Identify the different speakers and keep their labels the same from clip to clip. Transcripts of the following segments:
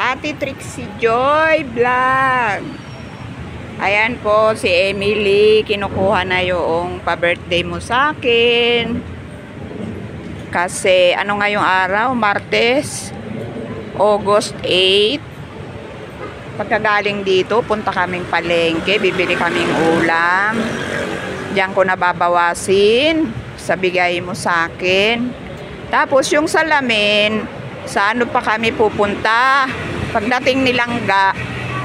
Speaker 1: Ate Trixie Joy Vlog. Ayan po si Emily, kinukuha na yung pa-birthday mo sa akin. Kasi ano ngayong araw? Martes, August 8. Pagkagaling dito, punta kaming palengke, bibili kaming ulam. Diyan ko nababawasin sa bigay mo sa akin. Tapos yung salamin, sa ano pa kami pupunta? Pagdating ni Langga,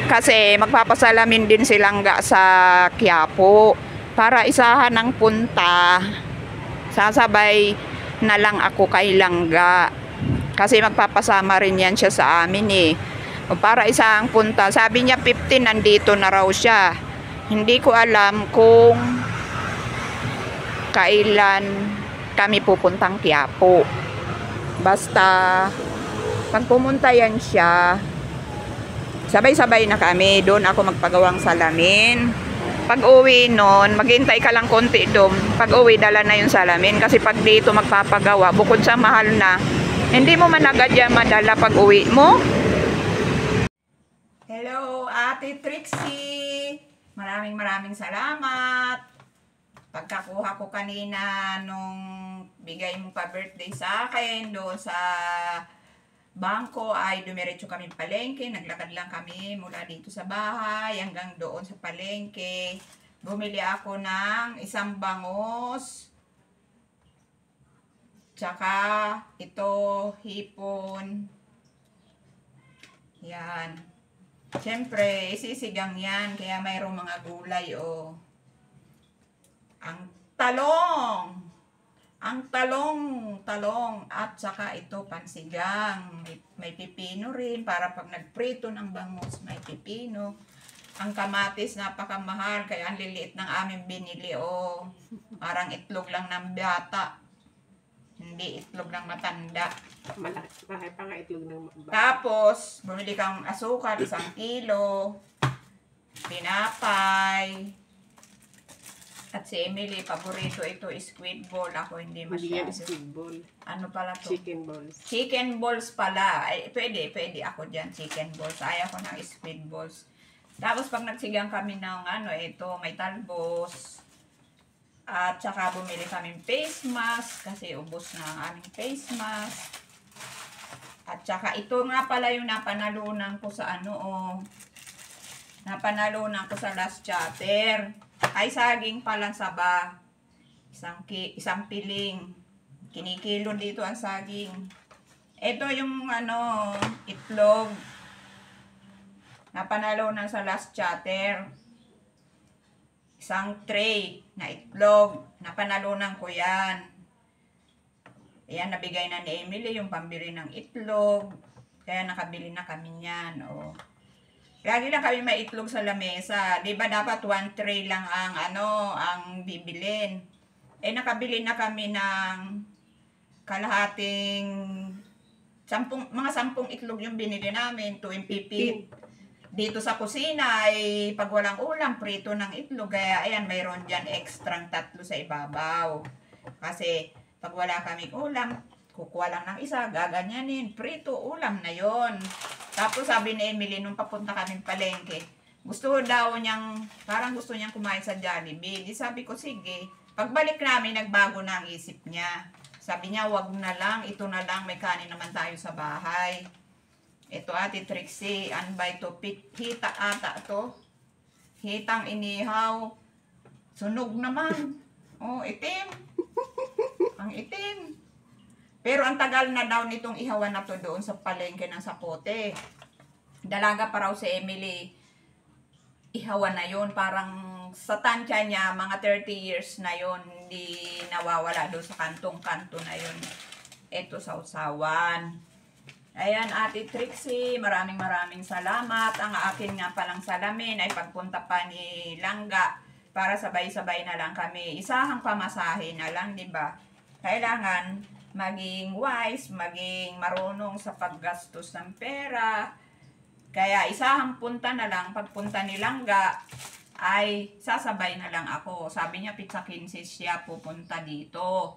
Speaker 1: kasi magpapasalamin din si Langga sa Quiapo. Para isahan ang punta, sasabay na lang ako kay Langga. Kasi magpapasama rin yan siya sa amin eh. O para isang punta, sabi niya 15 nandito na raw siya. Hindi ko alam kung kailan kami pupuntang Quiapo. Basta pag pumunta yan siya, sabay-sabay na kami. Doon ako magpagawang salamin. Pag uwi nun, maghintay ka lang konti doon. Pag uwi, dala na yung salamin. Kasi pag dito magpapagawa, bukod sa mahal na, hindi mo man agad yan madala pag uwi mo. Hello, Ate Trixie. Maraming salamat. Pagkakuha ko kanina nung bigay mo pa birthday sa akin doon sa bangko ay dumiretso kami palengke. Naglakad lang kami mula dito sa bahay hanggang doon sa palengke. Bumili ako ng isang bangus, tsaka ito hipon. Yan. Siyempre isisigang yan, kaya mayroong mga gulay oh. Ang talong at saka ito pansigang. May pipino rin para pag nagprito ng bangus may pipino. Ang kamatis napakamahal kaya ang liliit ng aming binili oh. Parang itlog lang ng bata. Hindi itlog ng matanda.
Speaker 2: Malaki pa nga itlog ng bata.
Speaker 1: Tapos bumili kang asukal 1 kilo. Tinapay. At si Emily, paborito ito squid ball. Ako hindi masyado.
Speaker 2: Squid ball.
Speaker 1: Ano pala to?
Speaker 2: Chicken balls.
Speaker 1: Chicken balls pala. Ay, pwede ako dyan, chicken balls. Ayaw ko ng squid balls. Tapos pag nagsigang kami ng ito, may talbos. At saka bumili kami face mask kasi ubos na ang aming face mask. At saka ito nga pala yung napanalunan ko sa napanalunan ko sa last chatter. Ay saging palang saba. Isang piling. Kinikilo dito ang saging. Ito yung itlog. Napanalunan sa last chatter. Isang tray na itlog. Napanalunan ko yan. Ayan, nabigay na ni Emily yung pambili ng itlog. Kaya nakabili na kami niyan. Oh. Lagi lang kami may itlog sa lamesa. Di ba dapat 1 tray lang ang bibilin. Eh nakabili na kami ng kalahating mga 10 itlog yung binili namin, 250. Dito sa kusina ay pag walang ulam, prito ng itlog. Kaya ayan, mayroon dyan extrang 3 sa ibabaw. Kasi pag wala kaming ulam, kukuha lang ng isa, gaganyanin, prito, ulam na yon. Tapos sabi ni Emily, nung papunta kaming palengke, parang gusto niyang kumain sa Jollibee. Di sabi ko, sige. Pagbalik namin, nagbago na ang isip niya. Sabi niya, wag na lang, ito na lang, may kanin naman tayo sa bahay. Ito Ate Trixie, ano ba ito? Hita ata to. Hitang inihaw. Sunog naman. Oh, itim. Ang itim. Pero ang tagal na daw nitong ihawan na to doon sa palengke ng Sapote. Dalaga pa raw si Emily. Ihawan na yun. Parang sa tansya niya, mga 30 years na yun. Hindi nawawala doon sa kantong-kanto na yun. Ito sa usawan. Ayan, Ate Trixie, maraming salamat. Ang akin nga palang salamin ay pagpunta pa ni Langga para sabay-sabay na lang kami. Isahang pamasahe na lang, di ba? Kailangan maging wise, maging marunong sa paggastos ng pera. Kaya isahang punta na lang, pagpunta ni Langga, ay sasabay na lang ako. Sabi niya, pizza 15 siya pupunta dito.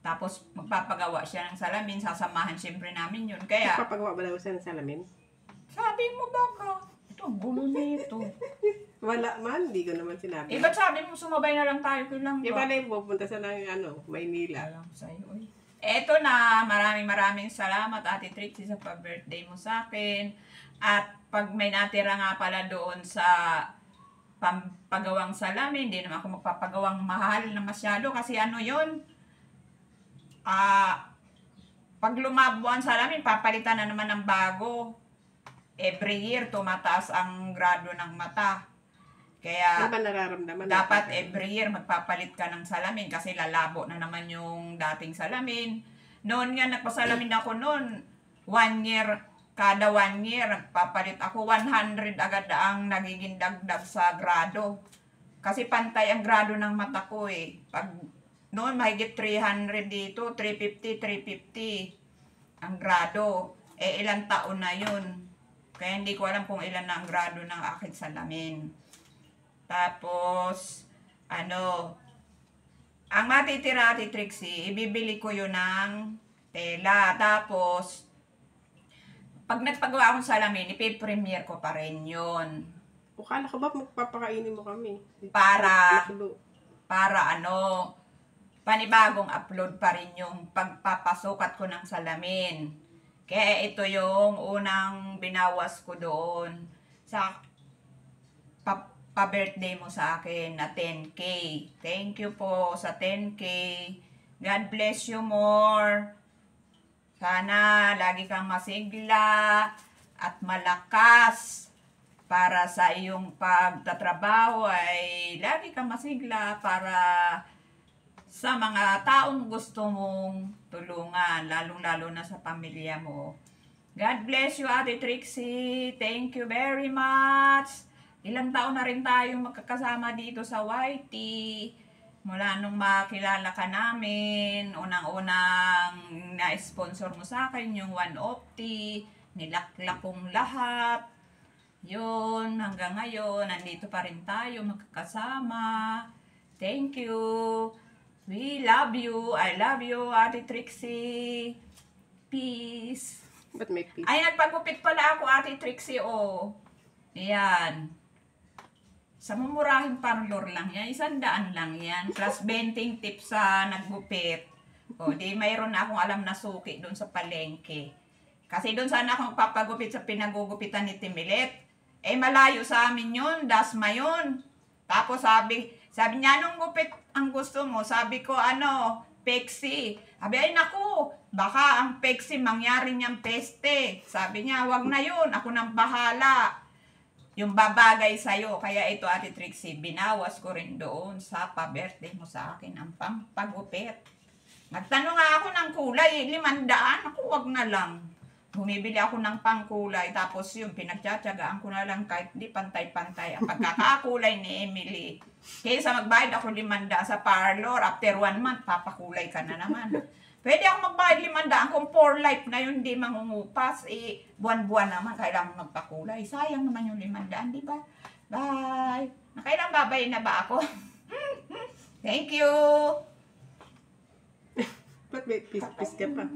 Speaker 1: Tapos magpapagawa siya ng salamin, sasamahan siyempre namin yun. Kaya
Speaker 2: Magpapagawa ba daw siya ng salamin?
Speaker 1: sabi mo baka? Ito, ang gulo nito.
Speaker 2: Wala man, hindi ko naman sinabi.
Speaker 1: Ba't sabi mo sumabay na lang tayo kailang
Speaker 2: Yung pala yung pupunta sa Maynila.
Speaker 1: alam sa'yo, oy. Eto na, maraming salamat Ate Trixie sa pa-birthday mo sa akin. At pag may natira nga pala doon sa pagawang salamin, hindi naman ako magpapagawang mahal na masyado kasi ano yun, pag lumabuan salamin, papalitan na naman ng bago. Every year, tumataas ang grado ng mata. Kaya,
Speaker 2: Ano ba nararamdaman?
Speaker 1: dapat every year magpapalit ka ng salamin kasi lalabo na naman yung dating salamin. Noon nga nagpasalamin ako noon, 1 year, kada 1 year, nagpapalit ako, 100 agad ang nagiging dagdag sa grado. Kasi pantay ang grado ng mata ko eh. Pag noon mahigit 300 dito, 350, 350 ang grado. Eh ilang taon na yun. Kaya hindi ko alam kung ilan na ang grado ng aking salamin. Tapos, ang matitira, Ate Trixie, ibibili ko yun ng tela. Tapos, pag nagpagawa akong salamin, ipipremiere ko pa rin yun.
Speaker 2: O kala ko ba magpapakainin mo kami?
Speaker 1: Para
Speaker 2: Nakulo.
Speaker 1: panibagong upload pa rin yung pagpapasukat ko ng salamin. Kaya ito yung unang binawas ko doon sa pa-birthday mo sa akin na 10K. Thank you po sa 10K. God bless you more. Sana lagi kang masigla at malakas para sa iyong pagtatrabaho ay lagi kang masigla para sa mga taong gusto mong tulungan, lalong-lalo na sa pamilya mo. God bless you, Ate Trixie. Thank you very much. Ilang taon na rin tayong magkakasama dito sa YT. Mula nung makilala ka namin, unang-unang na-sponsor mo sa akin yung One Opti, nilaklak kong lahat. Yun, hanggang ngayon, nandito pa rin tayo magkakasama. Thank you. We love you. I love you, Ate Trixie. Peace.
Speaker 2: Ba't may peace?
Speaker 1: Ay, nagpagupit pala ako, Ate Trixie, oh. Ayan. Sa mumurahing parlor lang yan. 100 lang yan. Plus 20 tips sa naggupit. O, di mayroon na akong alam na suki doon sa palengke. Kasi doon sana akong papagupit sa pinagugupitan ni Timilet. Eh, malayo sa amin yun. Dasma yun. Tapos sabi niya, anong gupit ang gusto mo? Sabi ko, pexi. Sabi, ay naku, baka ang pexi mangyari niyang peste. Sabi niya, wag na yun. Ako nang bahala. Yung babagay sa'yo. Kaya ito, Ate Trixie, binawas ko rin doon sa pa-birthday mo sa akin ang pampagupit. Nagtanong nga ako ng kulay, 500. Ako, wag na lang. Bumibili ako ng pangkulay, tapos yung pinagtsatsagaan ko na lang kahit di pantay-pantay ang pagkakakulay ni Emily. Kaysa magbayad ako 500 sa parlor, after 1 month, papakulay ka na naman. Pwede ako magbayad 500 kung for life na yun, di mangungupas, buwan-buwan naman, kailangan magpakulay. Sayang naman yung 500, di ba? Bye! Nakailang babay na ba ako? Thank you!
Speaker 2: Ba't may peace ka pa?